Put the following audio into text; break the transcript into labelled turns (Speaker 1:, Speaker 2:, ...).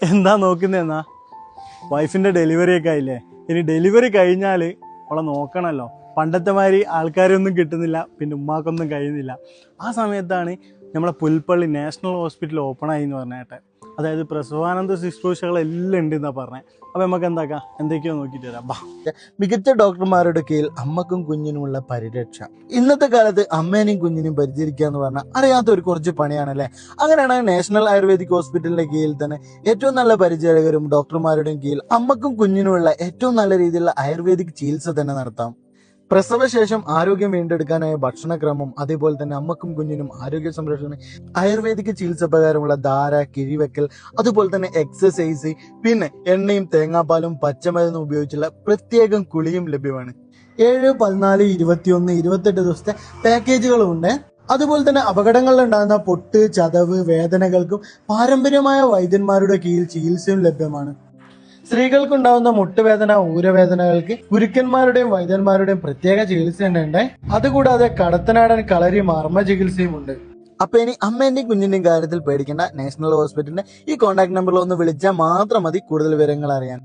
Speaker 1: എന്താ നോക്കുന്നതെന്നാ? വൈഫിൻ്റെ ഡെലിവറി ഒക്കെ ആയില്ലേ? ഇനി ഡെലിവറി കഴിഞ്ഞാൽ അവളെ നോക്കണമല്ലോ. പണ്ടത്തെ മാതിരി ആൾക്കാരൊന്നും കിട്ടുന്നില്ല, പിന്നെ ഉമ്മാക്കൊന്നും കഴിയുന്നില്ല. ആ സമയത്താണ് നമ്മളെ പുൽപ്പള്ളി നാഷണൽ ഹോസ്പിറ്റൽ ഓപ്പൺ ആയി എന്ന് പറഞ്ഞേട്ടെ. അതായത് പ്രസവാനന്ദ ശുശ്രൂഷകളെല്ലാം ഉണ്ട് എന്നാണ് പറഞ്ഞത്. അപ്പോൾ നമുക്ക് എന്താക്കാം, എന്തൊക്കെയോ നോക്കിയിട്ട് വരാം.
Speaker 2: മികച്ച ഡോക്ടർമാരുടെ കീഴിൽ അമ്മക്കും കുഞ്ഞിനുമുള്ള പരിരക്ഷ. ഇന്നത്തെ കാലത്ത് അമ്മേനെയും കുഞ്ഞിനെയും പരിചരിക്കുക എന്ന് പറഞ്ഞാൽ അറിയാത്ത ഒരു കുറച്ച് പണിയാണല്ലേ. അങ്ങനെയാണ് നാഷണൽ ആയുർവേദിക് ഹോസ്പിറ്റലിന്റെ കീഴിൽ തന്നെ ഏറ്റവും നല്ല പരിചാരകരും ഡോക്ടർമാരുടെയും കീഴിൽ അമ്മക്കും കുഞ്ഞിനുമുള്ള ഏറ്റവും നല്ല രീതിയിലുള്ള ആയുർവേദിക് ചികിത്സ തന്നെ നടത്താം. പ്രസവശേഷം ആരോഗ്യം വീണ്ടെടുക്കാനായ ഭക്ഷണക്രമം, അതേപോലെ തന്നെ അമ്മക്കും കുഞ്ഞിനും ആരോഗ്യ സംരക്ഷണം, ആയുർവേദിക് ചികിത്സ പ്രകാരമുള്ള ധാര, കിഴിവെക്കൽ, അതുപോലെ തന്നെ എക്സസൈസ്, പിന്നെ എണ്ണയും തേങ്ങാപ്പാലും പച്ചമരുന്നും ഉപയോഗിച്ചുള്ള പ്രത്യേകം കുളിയും ലഭ്യമാണ്. 7, 14, 21, 28 ദിവസത്തെ പാക്കേജുകളും ഉണ്ട്. അതുപോലെ തന്നെ അപകടങ്ങളിലുണ്ടാകുന്ന പൊട്ട്, ചതവ്, വേദനകൾക്കും പാരമ്പര്യമായ വൈദ്യന്മാരുടെ കീഴിൽ ചികിത്സയും ലഭ്യമാണ്. സ്ത്രീകൾക്കുണ്ടാവുന്ന മുട്ടുവേദന, ഊരവേദനകൾക്ക് ഗുരുക്കന്മാരുടെയും വൈദ്യന്മാരുടെയും പ്രത്യേക ചികിത്സ ഉണ്ട്. അതുകൂടാതെ കടത്തനാടൻ കളരി മർമ്മ ചികിത്സയും ഉണ്ട്. അപ്പൊ ഇനി അമ്മേന്റെയും കുഞ്ഞിന്റെയും കാര്യത്തിൽ പേടിക്കേണ്ട. നാഷണൽ ഹോസ്പിറ്റലിന്റെ ഈ കോൺടാക്ട് നമ്പറിൽ ഒന്ന് വിളിച്ചാൽ മാത്രം മതി കൂടുതൽ വിവരങ്ങൾ അറിയാൻ.